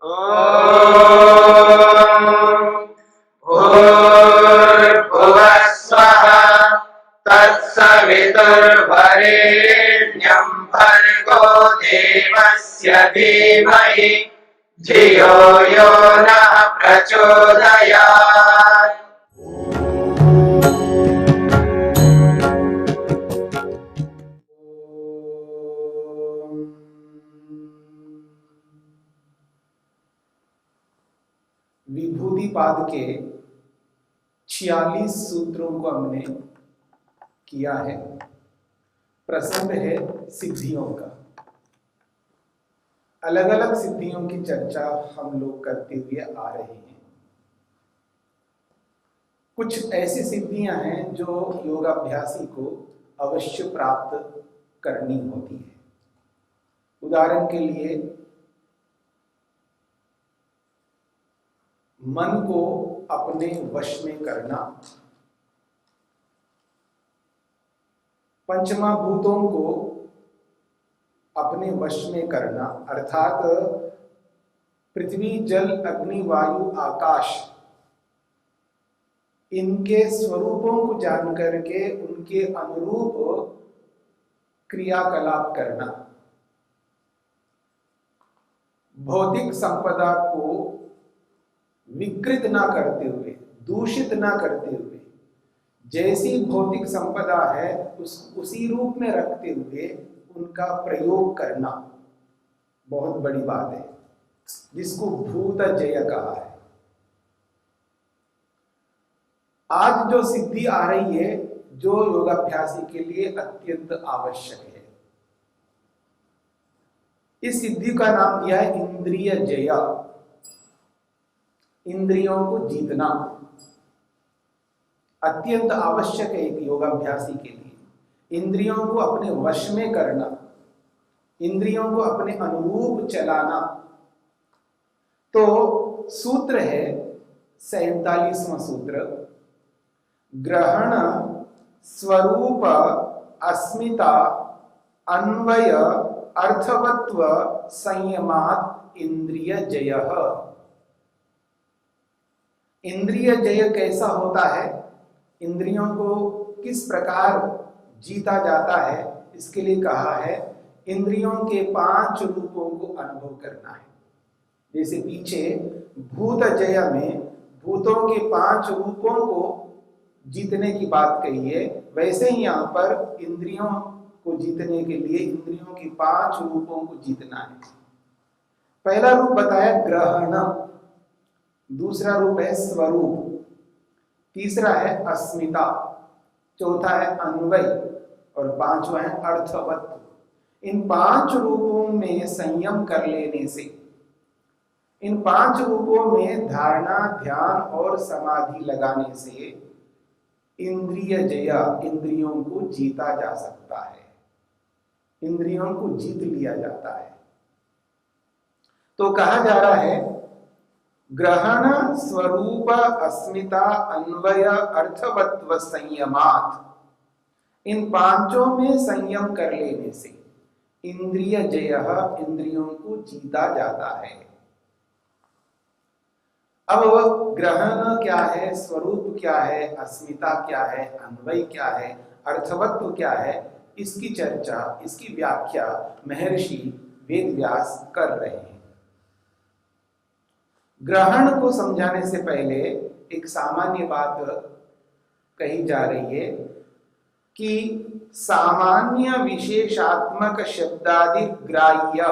भूर्भुवः स्वः तत्सवितुर्वरेण्यं भर्गो देवस्य धीमहि धियो यो नः प्रचोदयात्। विभूतिपाद के 46 सूत्रों को हमने किया है। प्रसंग है सिद्धियों का। अलग अलग सिद्धियों की चर्चा हम लोग करते हुए आ रहे हैं। कुछ ऐसी सिद्धियां हैं जो योगाभ्यासी को अवश्य प्राप्त करनी होती है। उदाहरण के लिए मन को अपने वश में करना, पंचमहाभूतों को अपने वश में करना, अर्थात पृथ्वी, जल, अग्नि, वायु, आकाश, इनके स्वरूपों को जान करके उनके अनुरूप क्रियाकलाप करना, भौतिक संपदा को विकृत ना करते हुए, दूषित ना करते हुए, जैसी भौतिक संपदा है उसी रूप में रखते हुए उनका प्रयोग करना बहुत बड़ी बात है, जिसको भूत जय कहा है। आज जो सिद्धि आ रही है, जो योगाभ्यासी के लिए अत्यंत आवश्यक है, इस सिद्धि का नाम दिया है इंद्रिय जय। इंद्रियों को जीतना अत्यंत आवश्यक है एक योगाभ्यासी के लिए। इंद्रियों को अपने वश में करना, इंद्रियों को अपने अनुरूप चलाना। तो सूत्र है 47वां सूत्र, ग्रहण स्वरूप अस्मिता अन्वय अर्थवत्व संयमात् इंद्रिय जयः। इंद्रिय जय कैसा होता है, इंद्रियों को किस प्रकार जीता जाता है, इसके लिए कहा है इंद्रियों के 5 रूपों को अनुभव करना है। जैसे पीछे भूत जय में भूतों के 5 रूपों को जीतने की बात कही है, वैसे ही यहाँ पर इंद्रियों को जीतने के लिए इंद्रियों के 5 रूपों को जीतना है। पहला रूप बताया ग्रहण, दूसरा रूप है स्वरूप, तीसरा है अस्मिता, चौथा है अन्वय और 5वां है अर्थवत्व। इन 5 रूपों में संयम कर लेने से, इन 5 रूपों में धारणा, ध्यान और समाधि लगाने से इंद्रिय जय, इंद्रियों को जीता जा सकता है, इंद्रियों को जीत लिया जाता है। तो कहा जा रहा है ग्रहण स्वरूप अस्मिता अन्वय अर्थवत्व संयमात्, इन 5 में संयम कर लेने से इंद्रिय जय, इंद्रियों को जीता जाता है। अब ग्रहण क्या है, स्वरूप क्या है, अस्मिता क्या है, अन्वय क्या है, अर्थवत्व क्या है, इसकी चर्चा, इसकी व्याख्या महर्षि वेदव्यास कर रहे हैं। ग्रहण को समझाने से पहले एक सामान्य बात कही जा रही है कि सामान्य विशेषात्मक शब्दादि ग्राह्य,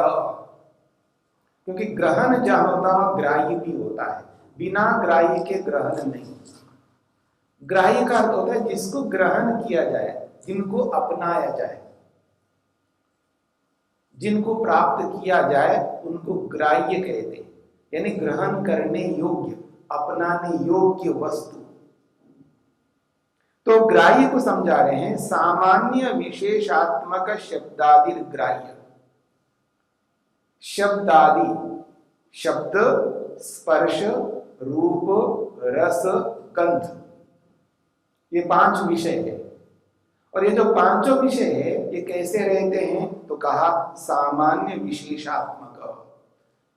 क्योंकि ग्रहण जहां होता है ग्राह्य भी होता है, बिना ग्राह्य के ग्रहण नहीं। ग्राह्य का अर्थ होता है जिसको ग्रहण किया जाए, जिनको अपनाया जाए, जिनको प्राप्त किया जाए उनको ग्राह्य कहते हैं, यानी ग्रहण करने योग्य, अपनाने योग्य वस्तु। तो ग्राह्य को समझा रहे हैं सामान्य विशेषात्मक शब्दादि ग्राह्य। शब्दादि, शब्द, स्पर्श, रूप, रस, गंध, ये 5 विषय है। और ये जो 5 विषय है ये कैसे रहते हैं, तो कहा सामान्य विशेषात्मक,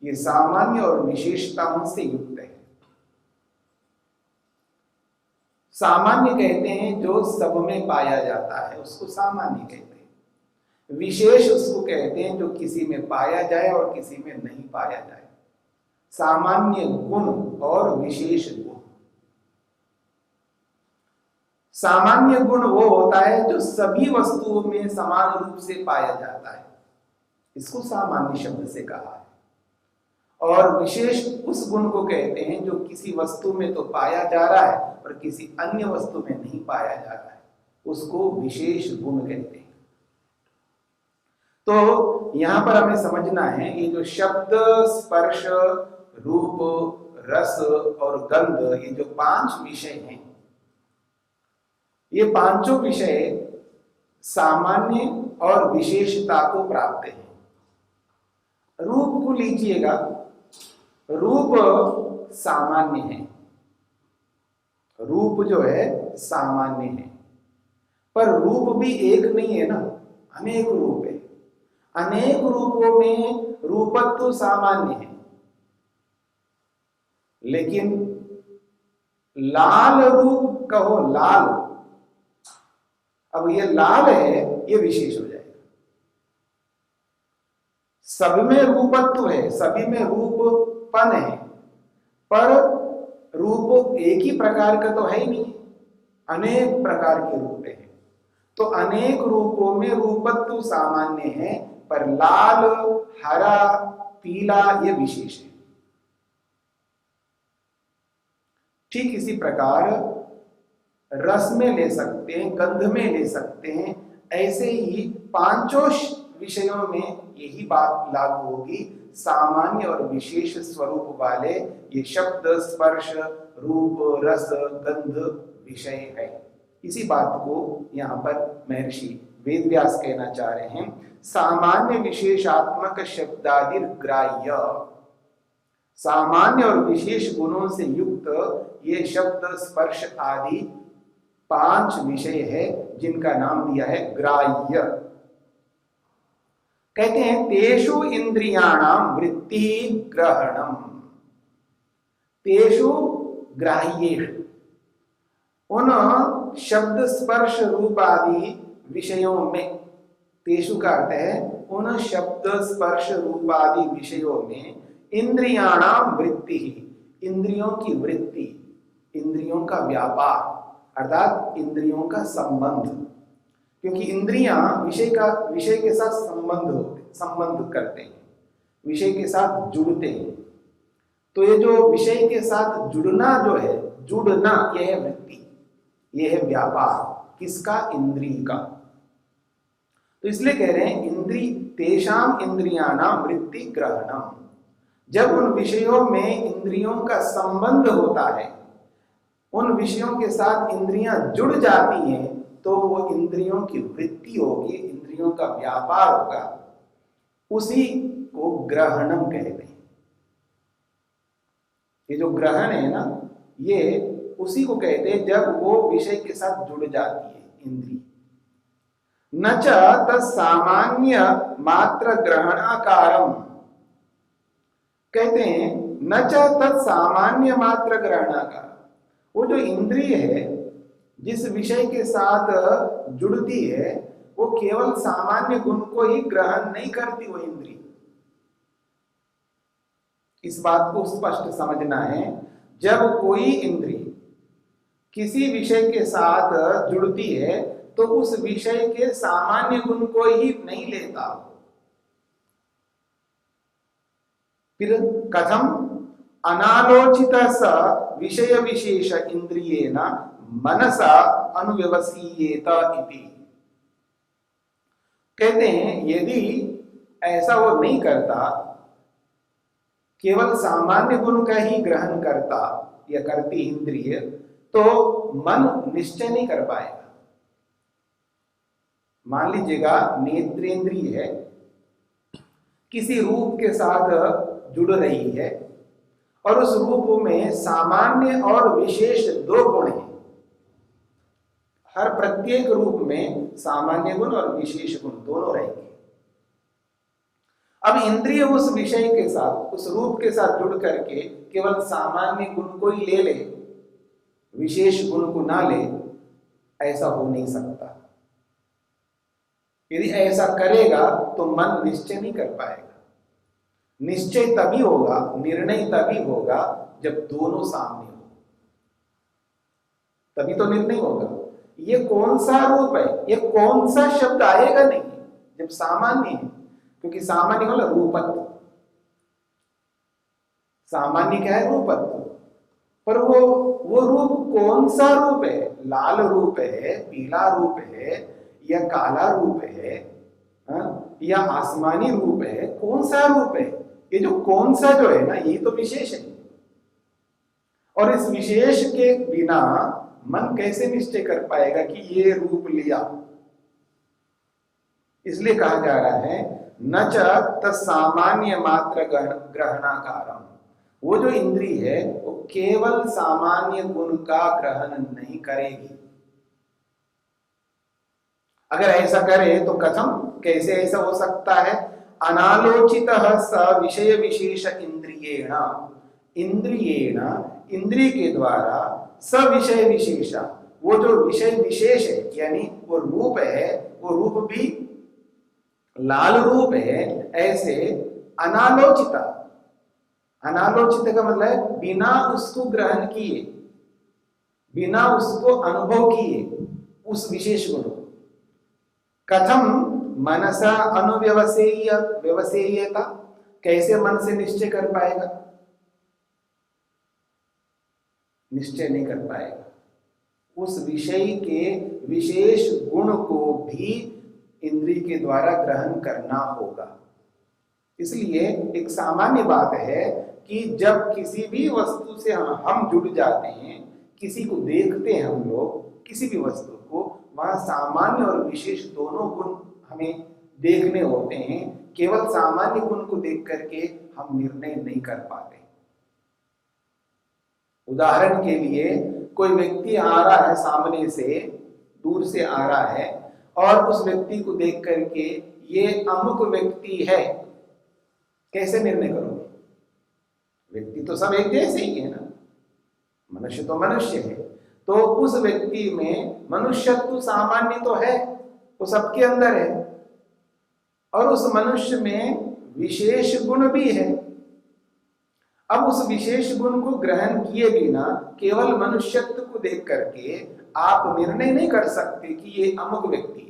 ये सामान्य और विशेषताओं से युक्त है। सामान्य कहते हैं जो सब में पाया जाता है उसको सामान्य कहते हैं। विशेष उसको कहते हैं जो किसी में पाया जाए और किसी में नहीं पाया जाए। सामान्य गुण और विशेष गुण। सामान्य गुण वो होता है जो सभी वस्तुओं में समान रूप से पाया जाता है, इसको सामान्य शब्द से कहा है। और विशेष उस गुण को कहते हैं जो किसी वस्तु में तो पाया जा रहा है और किसी अन्य वस्तु में नहीं पाया जा रहा है, उसको विशेष गुण कहते हैं। तो यहां पर हमें समझना है ये जो शब्द, स्पर्श, रूप, रस और गंध, ये जो 5 विषय हैं, ये पांचों विषय सामान्य और विशेषता को प्राप्त हैं। रूप को लीजिएगा, रूप सामान्य है, रूप जो है सामान्य है, पर रूप भी एक नहीं है ना, अनेक रूप है। अनेक रूपों में रूपत्व सामान्य है, लेकिन लाल रूप कहो, लाल, अब ये लाल है, ये विशेष हो जाएगा। सब में रूपत्व है, सभी में रूपपन है, पर रूप एक ही प्रकार का तो है ही नहीं, अनेक प्रकार के रूप हैं। तो अनेक रूपों में रूपत्व सामान्य है, पर लाल, हरा, पीला ये विशेष है। ठीक इसी प्रकार रस में ले सकते हैं, गंध में ले सकते हैं, ऐसे ही पांचों विषयों में यही बात लागू होगी। सामान्य और विशेष स्वरूप वाले ये शब्द, स्पर्श, रूप, रस, गंध विषय है। इसी बात को यहाँ पर महर्षि वेदव्यास कहना चाह रहे हैं। सामान्य विशेषात्मक शब्दादि ग्राह्य, सामान्य और विशेष गुणों से युक्त ये शब्द, स्पर्श आदि 5 विषय है जिनका नाम दिया है ग्राह्य। कहते हैं तेषु इंद्रियाणाम वृत्ति ग्रहणम, तेषु ग्राह्येषु, उन शब्द, स्पर्श, रूप आदि विषयों में, तेषु का अर्थ है उन शब्द, स्पर्श, रूप आदि विषयों में, इंद्रियाणाम वृत्ति, इंद्रियों की वृत्ति, इंद्रियों का व्यापार, अर्थात इंद्रियों का संबंध, क्योंकि इंद्रियां विषय के साथ संबंध करते हैं, विषय के साथ जुड़ते हैं। तो ये जो विषय के साथ जुड़ना जो है, जुड़ना, यह है वृत्ति, यह है व्यापार, किसका? इंद्रिय का। तो इसलिए कह रहे हैं इंद्रिय, तेषाम इंद्रियाणाम वृत्ति ग्रहणम। जब उन विषयों में इंद्रियों का संबंध होता है, उन विषयों के साथ इंद्रियां जुड़ जाती हैं, तो वो इंद्रियों की वृत्ति होगी, इंद्रियों का व्यापार होगा, उसी को ग्रहणम कहते हैं। ये जो ग्रहण है ना, ये उसी को कहते हैं जब वो विषय के साथ जुड़ जाती है इंद्रिय। न च तत्सामान्य मात्र ग्रहणाकारम, कहते हैं न च तत्सामान्य मात्र ग्रहणाकार, वो जो इंद्रिय है जिस विषय के साथ जुड़ती है, वो केवल सामान्य गुण को ही ग्रहण नहीं करती वो इंद्रिय। इस बात को स्पष्ट समझना है। जब कोई इंद्रिय किसी विषय के साथ जुड़ती है तो उस विषय के सामान्य गुण को ही नहीं लेता। फिर कथम अनालोचित स विषय विशेष इंद्रियेन मनसा अनुव्यवसीयेत इति। कहते हैं यदि ऐसा वो नहीं करता, केवल सामान्य गुण का ही ग्रहण करता या करती इंद्रिय, तो मन निश्चय नहीं कर पाएगा। मान लीजिएगा नेत्रेंद्रिय है, किसी रूप के साथ जुड़ रही है और उस रूप में सामान्य और विशेष 2 गुण हैं। हर प्रत्येक रूप में सामान्य गुण और विशेष गुण दोनों रहेंगे। अब इंद्रिय उस विषय के साथ, उस रूप के साथ जुड़ करके केवल सामान्य गुण को ही ले ले, विशेष गुण को ना ले, ऐसा हो नहीं सकता। यदि ऐसा करेगा तो मन निश्चय नहीं कर पाएगा। निश्चय तभी होगा, निर्णय तभी होगा जब दोनों सामने हो, तभी तो निर्णय होगा। ये कौन सा रूप है, ये कौन सा शब्द आएगा नहीं जब सामान्य है, क्योंकि सामान्य मतलब रूपत्व। सामान्य क्या है? रूपत्व। पर वो रूप कौन सा रूप है? लाल रूप है, पीला रूप है, या काला रूप है, या आसमानी रूप है? कौन सा रूप है? ये जो कौन सा जो है ना, ये तो विशेष है। और इस विशेष के बिना मन कैसे निश्चय कर पाएगा कि ये रूप लिया? इसलिए कहा जा रहा है न च तत्सामान्य मात्र ग्रहणाकारम। वो जो इंद्री है वो केवल सामान्य गुण का ग्रहण नहीं करेगी। अगर ऐसा करे तो कथम, कैसे ऐसा हो सकता है? अनालोचित स विषय विशेष इंद्रियेण, इंद्रियेण इंद्रिय के द्वारा, स विषय विशेषा, वो जो विषय विशेष है यानी वो रूप है, वो रूप भी लाल रूप है, ऐसे अनालोचित, अनालोचित का मतलब है बिना उसको ग्रहण किए, बिना उसको अनुभव किए उस विशेष गुण को। कथम मनसा अनुव्यवसेय व्यवसेयता, कैसे मन से निश्चय कर पाएगा? निश्चय नहीं कर पाएगा। उस विषय के विशेष गुण को भी इंद्रिय के द्वारा ग्रहण करना होगा। इसलिए एक सामान्य बात है कि जब किसी भी वस्तु से हम जुड़ जाते हैं, किसी को देखते हैं हम लोग, किसी भी वस्तु को, वहां सामान्य और विशेष दोनों गुण हमें देखने होते हैं। केवल सामान्य गुण को देख करके हम निर्णय नहीं कर पाते। उदाहरण के लिए कोई व्यक्ति आ रहा है सामने से, दूर से आ रहा है, और उस व्यक्ति को देख करके ये अमुक व्यक्ति है, कैसे निर्णय करोगे? व्यक्ति तो सब एक जैसे ही है ना, मनुष्य तो मनुष्य है, तो उस व्यक्ति में मनुष्यत्व सामान्य तो है, वो सबके अंदर है, और उस मनुष्य में विशेष गुण भी है। अब उस विशेष गुण को ग्रहण किए बिना केवल मनुष्यत्व को देख करके आप निर्णय नहीं कर सकते कि ये अमुक व्यक्ति है।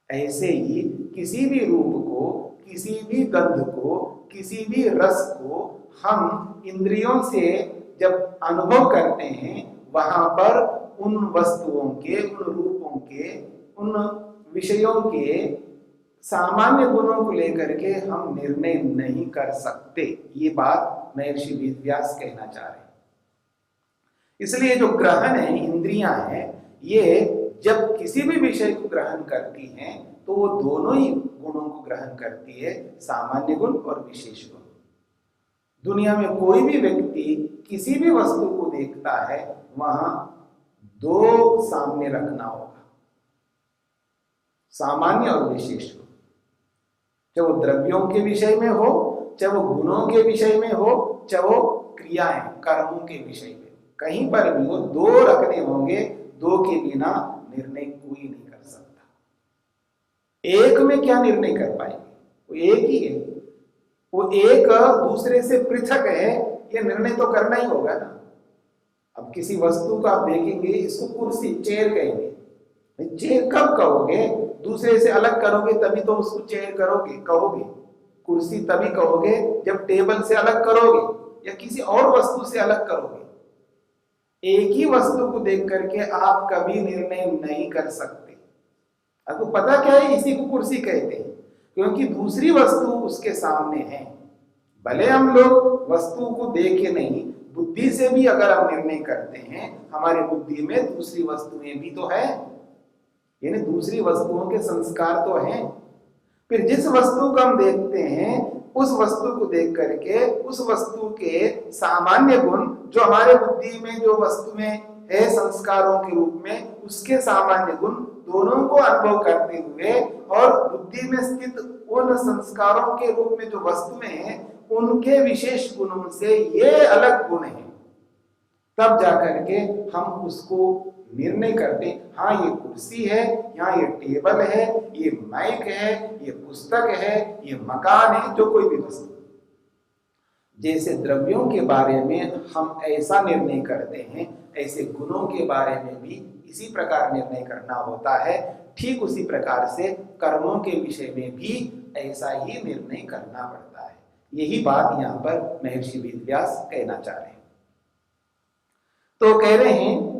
ऐसे ही किसी भी रूप को, किसी भी गंध को, किसी भी रस को हम इंद्रियों से जब अनुभव करते हैं, वहां पर उन वस्तुओं के, उन रूपों के, उन विषयों के सामान्य गुणों को लेकर के हम निर्णय नहीं कर सकते। ये बात महर्षि वेदव्यास कहना चाह रहे हैं। इसलिए जो ग्रहण है, इंद्रियां हैं, ये जब किसी भी विषय को ग्रहण करती हैं तो वो दोनों ही गुणों को ग्रहण करती है, सामान्य गुण और विशेष गुण। दुनिया में कोई भी व्यक्ति किसी भी वस्तु को देखता है, वहां दो सामने रखना होगा, सामान्य और विशेष गुण। चाहे वो द्रव्यों के विषय में हो, चाहे वो गुणों के विषय में हो, चाहे वो क्रियाएं, कर्मों के विषय में, कहीं पर भी वो दो रखने होंगे। दो के बिना निर्णय कोई नहीं कर सकता। एक में क्या निर्णय कर पाएंगे? वो एक ही है, वो एक दूसरे से पृथक है, ये निर्णय तो करना ही होगा ना। अब किसी वस्तु को आप देखेंगे, इसको कुर्सी, चेयर कहेंगे, चेयर कब कहोगे? दूसरे से अलग करोगे तभी तो उसको चेयर कहोगे। कुर्सी तभी कहोगे जब टेबल से अलग करोगे या किसी और वस्तु से अलग करोगे। एक ही वस्तु को देख करके आप कभी निर्णय नहीं कर सकते। आपको पता क्या है? इसी को कुर्सी कहते हैं, क्योंकि दूसरी वस्तु उसके सामने है। भले हम लोग वस्तु को देखे नहीं, बुद्धि से भी अगर हम निर्णय करते हैं, हमारी बुद्धि में दूसरी वस्तुएं भी तो है, यानी दूसरी वस्तुओं के संस्कार तो हैं। फिर जिस वस्तु को हम देखते हैं, उस वस्तु को देख करके उस वस्तु के सामान्य गुण, जो हमारे बुद्धि में जो वस्तु में है संस्कारों के रूप में, उसके सामान्य गुण दोनों को अनुभव करते हुए और बुद्धि में स्थित उन संस्कारों के रूप में जो वस्तुएं हैं उनके विशेष गुणों से ये अलग गुण हैं, तब जाकर के हम उसको निर्णय करते हैं। हाँ, ये कुर्सी है, यहाँ ये टेबल है, ये माइक है, ये पुस्तक है, ये मकान है, जो कोई भी वस्तु। जैसे द्रव्यों के बारे में हम ऐसा निर्णय करते हैं, ऐसे गुणों के बारे में भी इसी प्रकार निर्णय करना होता है। ठीक उसी प्रकार से कर्मों के विषय में भी ऐसा ही निर्णय करना पड़ता है। यही बात यहाँ पर महर्षि वेदव्यास कहना चाह रहे हैं। तो कह रहे हैं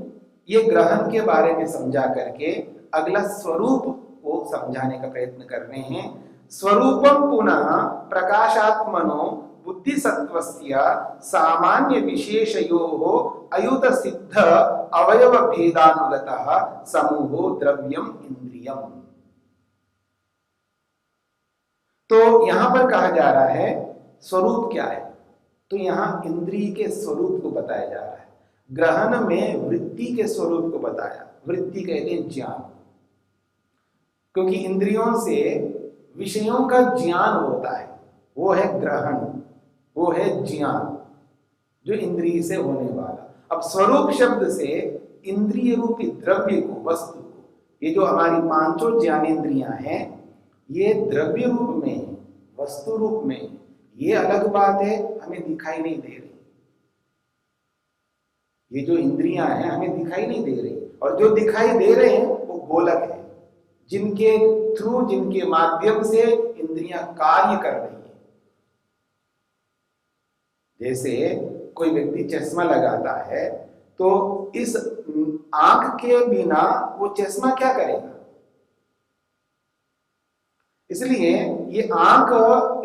ये ग्रहण के बारे में समझा करके अगला स्वरूप को समझाने का प्रयत्न कर रहे हैं। स्वरूपम पुनः प्रकाशात्मनो बुद्धि सत्वस्य सामान्य विशेषयोः अयुत सिद्ध अवयव भेदानुगतः समूहो द्रव्यम इंद्रियम। तो यहां पर कहा जा रहा है स्वरूप क्या है, तो यहां इंद्रिय के स्वरूप को बताया जा रहा है। ग्रहण में वृत्ति के स्वरूप को बताया। वृत्ति कहते हैं ज्ञान, क्योंकि इंद्रियों से विषयों का ज्ञान होता है, वो है ग्रहण, वो है ज्ञान जो इंद्रिय से होने वाला। अब स्वरूप शब्द से इंद्रिय रूपी द्रव्य को, वस्तु को, ये जो हमारी पांचों ज्ञानेंद्रियां हैं ये द्रव्य रूप में, वस्तु रूप में, ये अलग बात है, हमें दिखाई नहीं दे रही। ये जो इंद्रियां हैं हमें दिखाई नहीं दे रही, और जो दिखाई दे रहे हैं वो गोलक है, जिनके थ्रू, जिनके माध्यम से इंद्रियां कार्य कर रही है। जैसे कोई व्यक्ति चश्मा लगाता है तो इस आंख के बिना वो चश्मा क्या करेगा। इसलिए ये आंख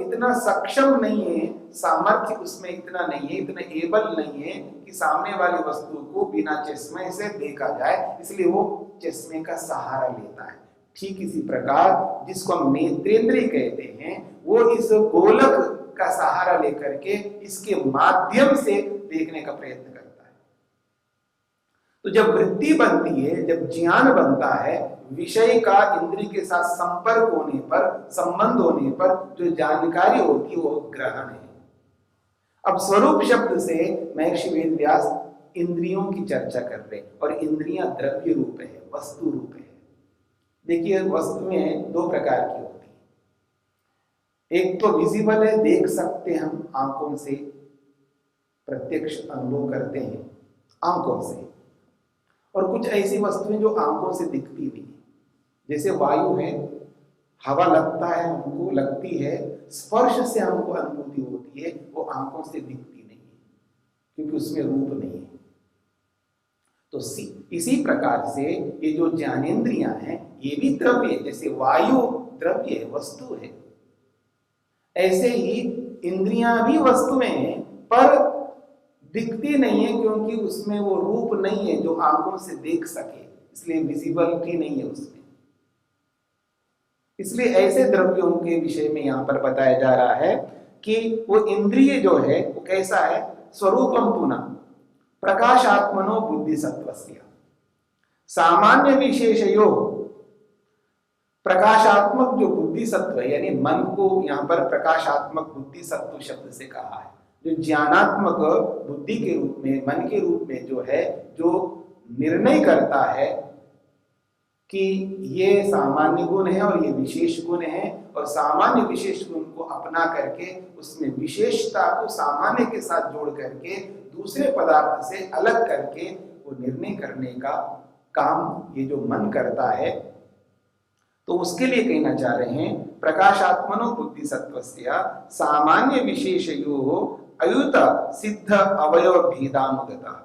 इतना सक्षम नहीं है, सामर्थ्य उसमें इतना नहीं है, इतना एबल नहीं है कि सामने वाली वस्तु को बिना चश्मे से देखा जाए, इसलिए वो चश्मे का सहारा लेता है। ठीक इसी प्रकार जिसको हम नेत्रेंद्रिय कहते हैं वो इस गोलक का सहारा लेकर के इसके माध्यम से देखने का प्रयत्न करता है। तो जब वृत्ति बनती है, जब ज्ञान बनता है, विषय का इंद्रिय के साथ संपर्क होने पर, संबंध होने पर जो जानकारी होती है वो ग्रहण है। अब स्वरूप शब्द से महर्षि वेदव्यास इंद्रियों की चर्चा कर रहे हैं, और इंद्रियां द्रव्य रूप है, वस्तु रूप है। देखिए वस्तुएं दो प्रकार की होती है। एक तो विजिबल है, देख सकते हम आंखों से, प्रत्यक्ष अनुभव करते हैं आंखों से, और कुछ ऐसी वस्तुएं जो आंखों से दिखती नहीं, जैसे वायु है, हवा लगता है हमको, लगती है, स्पर्श से हमको अनुभूति होती है, वो आंखों से दिखती नहीं है क्योंकि उसमें रूप नहीं है। तो इसी प्रकार से ये जो ज्ञानेंद्रियां हैं ये भी द्रव्य है, जैसे वायु द्रव्य है, वस्तु है, ऐसे ही इंद्रियां भी वस्तुएं हैं पर दिखती नहीं है क्योंकि उसमें वो रूप नहीं है जो आंखों से देख सके, इसलिए विजिबिलिटी नहीं है उसमें। इसलिए ऐसे द्रव्यों के विषय में यहां पर बताया जा रहा है कि वो इंद्रिय जो है वो कैसा है, स्वरूपम पुनः प्रकाशात्मनो बुद्धि सत्वस्य सामान्य विशेषयो। प्रकाशात्मक जो बुद्धि सत्व है, यानी मन को यहां पर प्रकाशात्मक बुद्धि सत्व शब्द से कहा है। जो ज्ञानात्मक बुद्धि के रूप में, मन के रूप में जो है, जो निर्णय करता है कि ये सामान्य गुण है और ये विशेष गुण है, और सामान्य विशेष गुण को अपना करके उसमें विशेषता को सामान्य के साथ जोड़ करके दूसरे पदार्थ से अलग करके वो निर्णय करने का काम ये जो मन करता है, तो उसके लिए कहना चाह रहे हैं प्रकाशात्मनो बुद्धि सत्वस्य सामान्य विशेषयोः अयुत सिद्ध अवयव भेदानुगतः।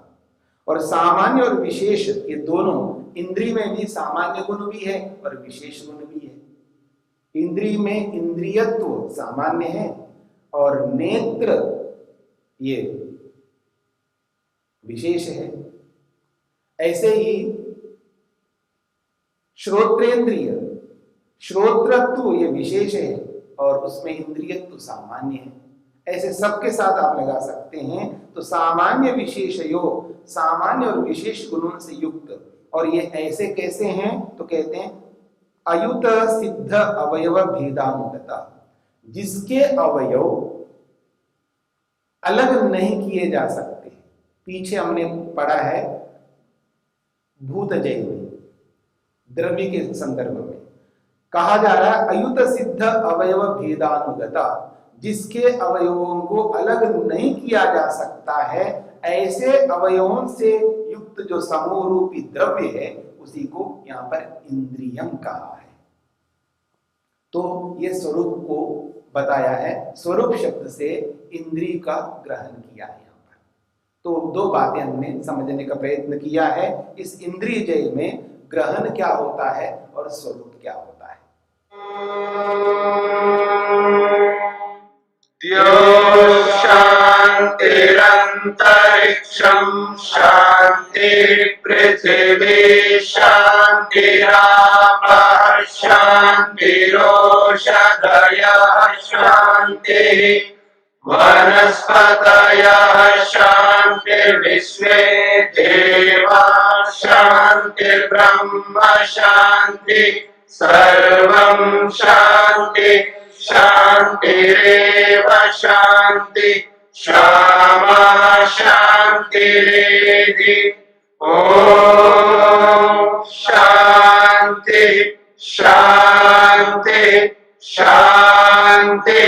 और सामान्य और विशेष ये दोनों, इंद्रिय में भी सामान्य गुण भी है और विशेष गुण भी है। इंद्रिय में इंद्रियत्व सामान्य है और नेत्र ये विशेष है। ऐसे ही श्रोत्रेंद्रिय, श्रोत्रत्व ये विशेष है और उसमें इंद्रियत्व सामान्य है। ऐसे सबके साथ आप लगा सकते हैं। तो सामान्य विशेषयो, सामान्य और विशेष गुणों से युक्त और ये ऐसे कैसे हैं तो कहते हैं अयुत सिद्ध अवयव भेदानुगता, जिसके अवयव अलग नहीं किए जा सकते। पीछे हमने पढ़ा है भूतजय में, द्रव्य के संदर्भ में कहा जा रहा है अयुत सिद्ध अवयव भेदानुगता, जिसके अवयवों को अलग नहीं किया जा सकता है, ऐसे अवयवों से युक्त जो समूह रूपी द्रव्य है उसी को यहाँ पर इंद्रियम कहा है। तो ये स्वरूप को बताया है, स्वरूप शब्द से इंद्रिय का ग्रहण किया है यहाँ पर। तो दो बातें हमने समझने का प्रयत्न किया है, इस इंद्रिय जय में ग्रहण क्या होता है और स्वरूप क्या होता है। शान्तिरन्तरिक्षं शान्ति पृथिवी शान्तिरापः शान्तिरोषधयः शान्तिः वनस्पतयः शान्तिर्विश्वे देवाः शान्तिर्ब्रह्म शान्ति सर्वं शान्ति शान्तिरेव शान्ति क्षमा शान्तिरेधि ॐ शान्ति शान्ति शान्ति।